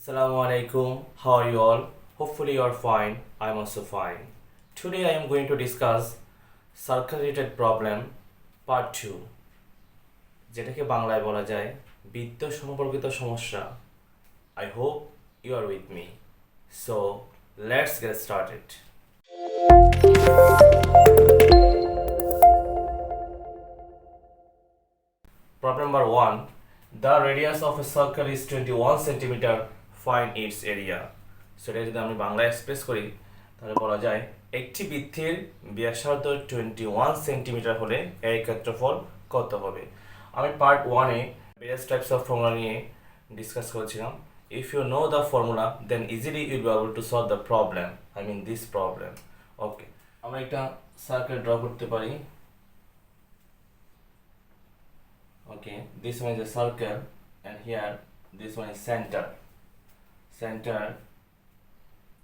Assalamu alaikum. How are you all? Hopefully you are fine. I am also fine. Today I am going to discuss circle related problem part 2, যেটাকে বাংলায় বলা যায় বৃত্ত সম্পর্কিত সমস্যা. I hope you are with me. So let's get started. Problem number 1. The radius of a circle is 21 centimeter. Find its area. So এটা যদি আমি বাংলা এক্সপ্রেস করি তাহলে বলা যায় একটি বৃত্তের ব্যাসার্ধ 21 সেন্টিমিটার হলে এর ক্ষেত্রফল কত হবে. আমি পার্ট 1-এ various types of formula নিয়ে ডিসকাস করেছিলাম. If you know the formula then easily you will be able to solve the problem. I mean this problem. Okay. আমরা একটা সার্কেল ড্র করতে পারি. Okay, this one is a circle and here this one is center. Center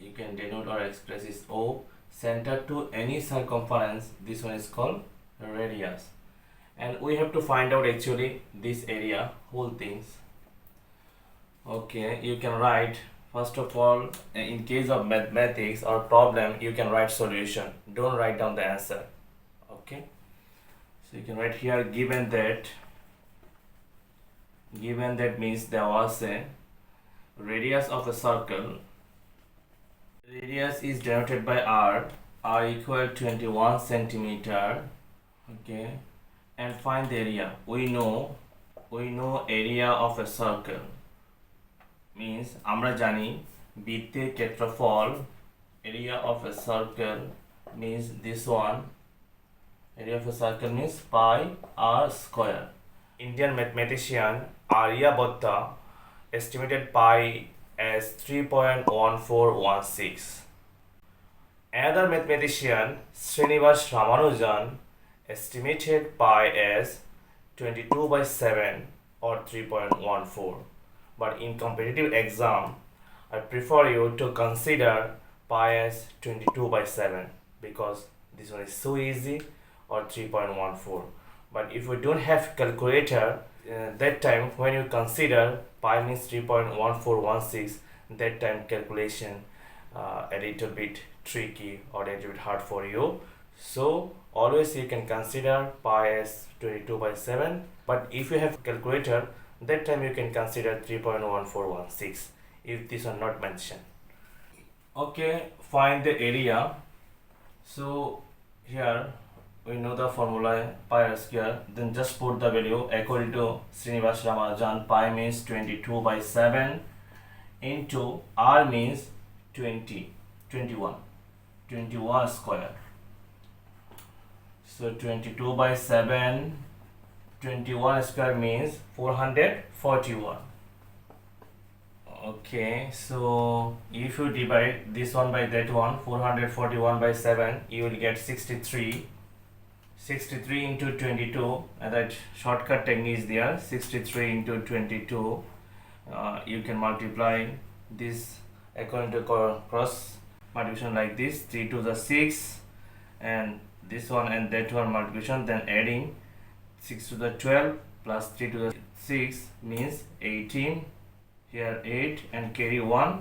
you can denote or express is O. Center to any circumference, this one is called radius. And we have to find out actually this area, whole things. Okay, you can write first of all in case of mathematics or problem you can write solution. Don't write down the answer. Okay, so you can write here given that means there was a radius of a circle. Radius is denoted by r equal 21 centimeter. Okay, and find the area. We know area of a circle means আমরা জানি বৃত্তের ক্ষেত্রফল. Area of a circle means this one. Area of a circle means pi r square. Indian mathematician Aryabhatta estimated pi as 3.1416. Another mathematician Srinivas Ramanujan estimated pi as 22/7 or 3.14. But in competitive exam, I prefer you to consider pi as 22/7 because this one is so easy, or 3.14. But if we don't have calculator, that time when you consider pi means 3.1416, that time calculation a little bit tricky or a little bit hard for you. So always you can consider pi as 22/7. But if you have calculator, that time you can consider 3.1416 if these are not mentioned. Okay, find the area. So here we know the formula pi r square, then just put the value according to Srinivas Ramanujan. Pi means 22/7 into r means 21 square. So 22/7, 21 square means 441. Okay, so if you divide this one by that one, 441/7, you will get 63 into 22, and that shortcut technique is there. 63 into 22, you can multiply this according to cross multiplication like this. 3 to the 6, and this one and that one multiplication, then adding 6 to the 12 plus 3 to the 6 means 18. Here 8 and carry 1.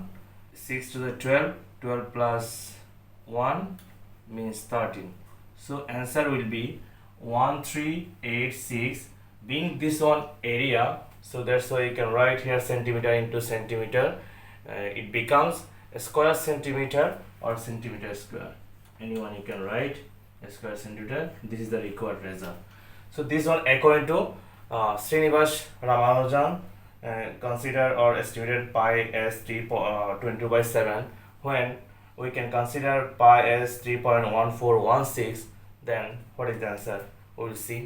6 to the 12 plus 1 means 13. So answer will be 1386. Being this one area, so that's why you can write here centimeter into centimeter. It becomes a square centimeter or centimeter square. Anyone you can write a square centimeter. This is the required result. So this one according to Srinivas Ramanujan consider or estimated pi as 22/7. When we can consider pi as 3.1416, then what is the answer? We will see.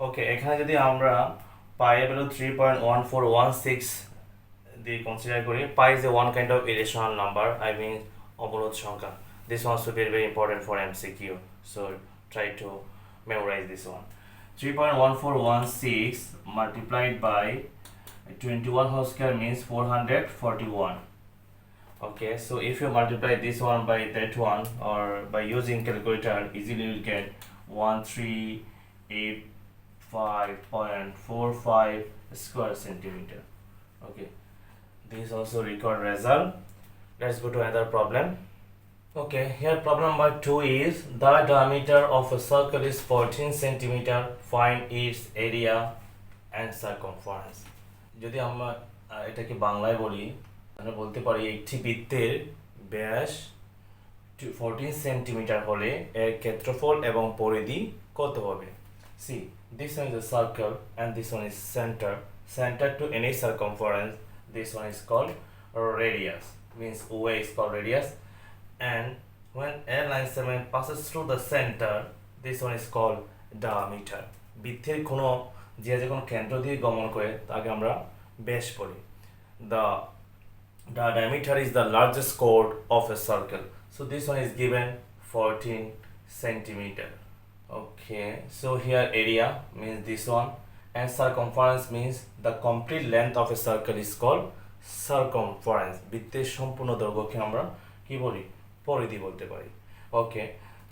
Okay, এখানে যদি আমরা pi এর value 3.1416 দিয়ে consider করি, pi is a one kind of irrational number, I mean অবরোধ সংখ্যা. This one should be very important for MCQ, so try to memorize this one. 3.1416 multiplied by 21 whole square means 441. Okay, so if you multiply this one by that one or by using calculator, easily you will get 1385.45 square centimeter. Okay, This also record result. Let's go to another problem. Okay, here problem number 2 is the diameter of a circle is 14 centimeter. Find its area and circumference. যদি আমরা এটাকে বাংলায় বলি আমরা বলতে পারি একটি বৃত্তের ব্যাস 14 সেন্টিমিটার হলে এর ক্ষেত্রফল এবং পরিধি কত হবে? See, this one is a circle and this one is center to any circumference. This one is called radius, means OA is called radius, and when a line segment passes through the center, this one is called diameter. বৃত্তের কোনো যে কোনো কেন্দ্র দিয়ে গমন করে তাকে আমরা ব্যাস বলি. The diameter is the largest chord of a circle. So this one is given 14 centimeter. Okay, so here area means this one, and circumference means the complete length of a circle is called circumference. বৃত্তের সম্পূর্ণ দৈর্ঘ্যকে আমরা কি বলি? পরিধি বলতে পারি. ওকে,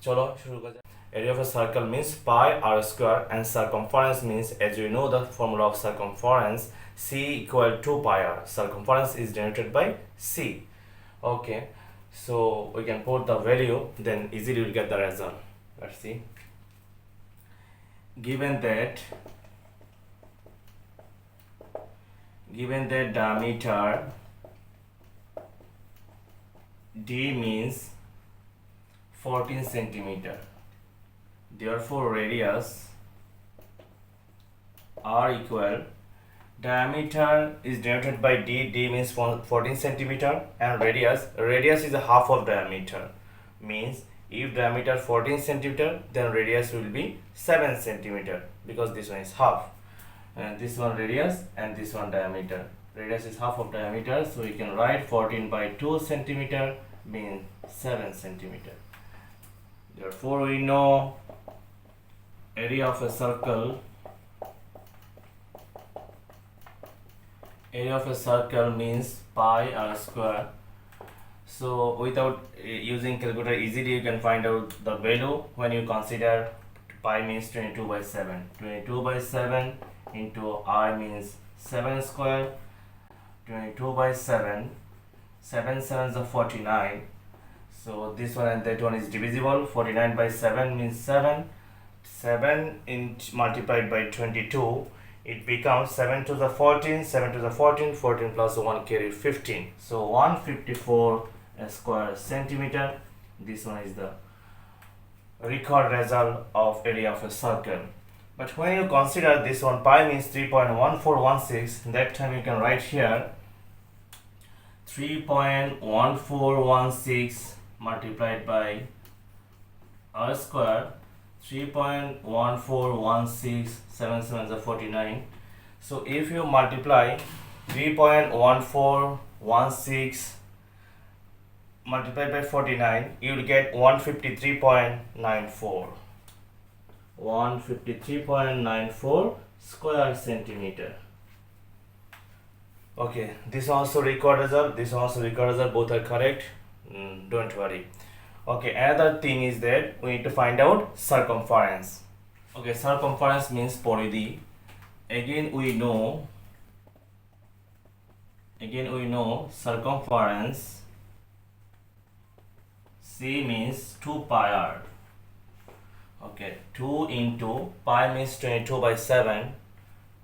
চলো শুরু করা যাক. Area of a circle means pi r square, and circumference means, as you know the formula of circumference, c equal to pi r. Circumference is denoted by c. Okay, so we can put the value, then easily we'll get the result. Let's see. Given that diameter d means 14 centimeter, therefore radius r equal, diameter is denoted by d means 14 centimeter, and radius is a half of diameter, means if diameter 14 centimeter, then radius will be 7 centimeter, because this one is half, and this one radius and this one diameter. Radius is half of diameter, so we can write 14 by 2 centimeter means 7 centimeter. Therefore we know area of a circle means pi r square. So without using calculator, easily you can find out the value when you consider pi means 22 by 7. 22 by 7 into r means 7 square. 22 by 7, 7 sevens are 49. So this one and that one is divisible. 49 by 7 means 7. 7 multiplied by 22, it becomes 7 to the 14, 7 to the 14, 14 plus 1 carry 15. So 154 square centimeter. This one is the record result of area of a circle. But when you consider this one, pi means 3.1416, that time you can write here 3.1416 multiplied by r square. 3.1416, 7 sevens are 49. So if you multiply 3.1416 multiplied by 49, you will get 153.94. 153.94 square centimeter. Okay, this also record result, both are correct. Don't worry. Okay, another thing is that we need to find out circumference. Okay, circumference means পরিধি. Again we know circumference c means 2 pi r. Okay, 2 into pi means 22 by 7.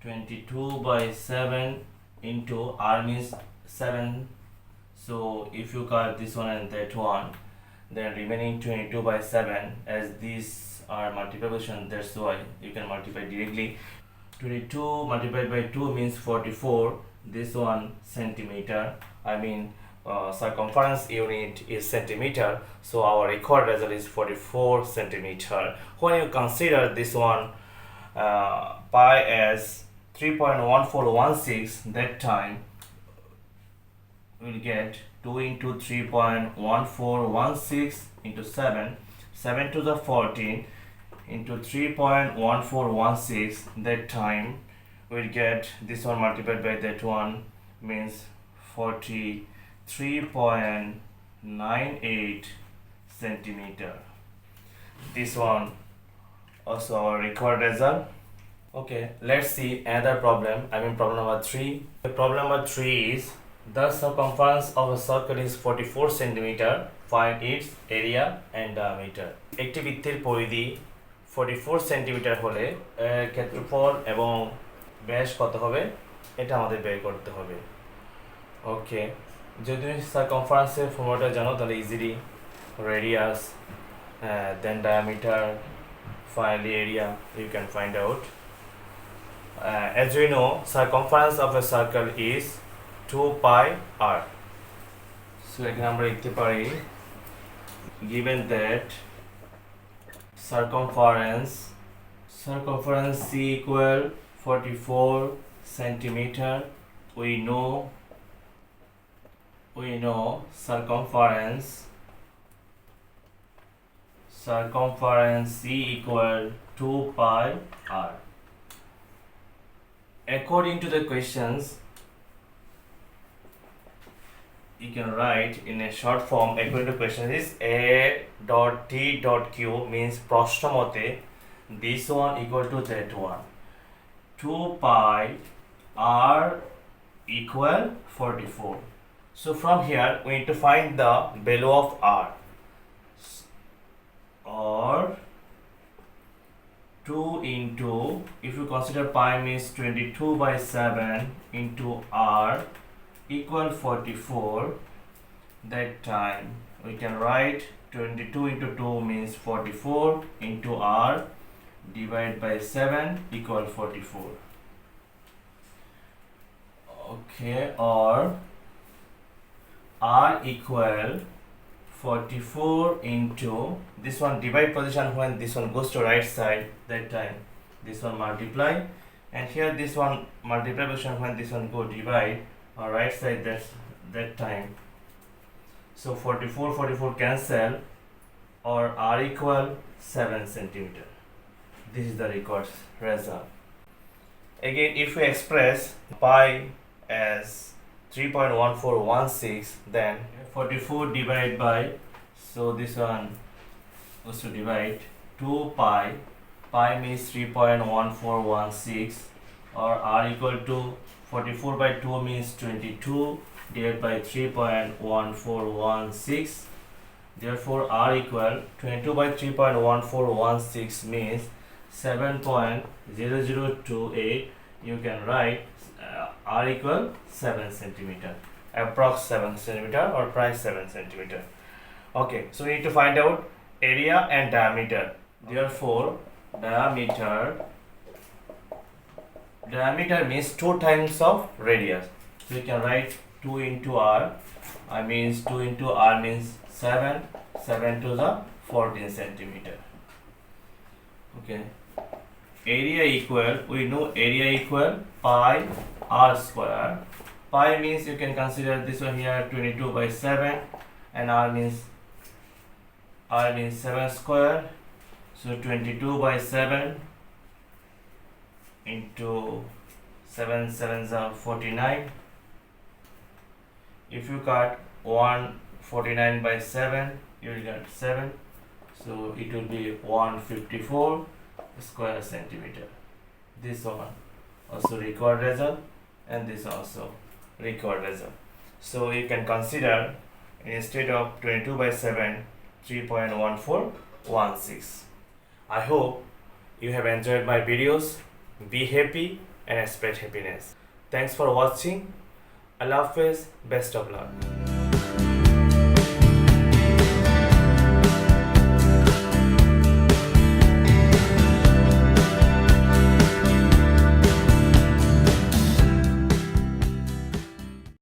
22 by 7 into r means 7. So if you cut this one and that one, then remaining 22 by 7, as these are multiplication, that's why you can multiply directly. 22 multiplied by 2 means 44. This one centimeter, I mean circumference unit is centimeter, so our record result is 44 centimeter. When you consider this one pi as 3.1416, that time we'll get 2 into 3.1416 into 7, 7 to the 14 into 3.1416, that time we'll get this one multiplied by that one means 43.98 centimeter. This one also our record result. Okay, let's see another problem. Problem number 3. The problem number 3 is The circumference of a circle is 44 centimeter. Find its area and diameter. একটি বৃত্তের পরিধি 44 centimetre হলে এর ক্ষেত্রফল এবং ব্যাস কত হবে এটা আমাদের বের করতে হবে। ওকে, যদি তুমি সার্কামফারেন্সের ফর্মুলাটা জানো তাহলে easily radius then diameter finally area you can find out. As we know, circumference of a circle is 2 pi r. So এখানে আমরা লিখতে পারি given that circumference C equal 44 centimeter, we know circumference C equal 2 pi r. According to the questions, you can write in a short form. According to question is a dot t dot q means প্রশ্ন মতে this one equal to that one. 2 pi r equal 44. So from here we need to find the value of r, or 2 into, if you consider pi means 22 by 7 into r equal 44, that time we can write 22 into 2 means 44 into r divided by 7 equal 44. Okay, or r equal 44 into this one divide position, when this one goes to right side, that time this one multiply, and here this one multiply position when this one go divide on right side, that time. So 44 cancel, or r equal 7 centimeter. This is the required result. Again, if we express pi as 3.1416, then 44 divided by, so this one goes to divide 2 pi means 3.1416, or r equal to 44 by 2 means 22 divided by 3.1416. Therefore r equal 22 by 3.1416 means 7.0028. You can write r equal 7 centimeter, approx 7 centimeter or price 7 centimeter. Okay, so we need to find out area and diameter. Therefore diameter means 2 times of radius. So you can write 2 into r. I means 2 into r means 7 to the 14 centimeter. Okay, area equal, we know area equal pi r square. Pi means you can consider this one here 22 by 7, and r means 7 square. So 22 by 7 into 7 7s are 49. If you cut 149 by 7, you will get 7. So it will be 154 square centimeter. This one also required result, and this also required result. So you can consider, instead of 22 by 7, 3.1416. I hope you have enjoyed my videos. Be happy and spread happiness. Thanks for watching. Allah Hafiz. Best of luck.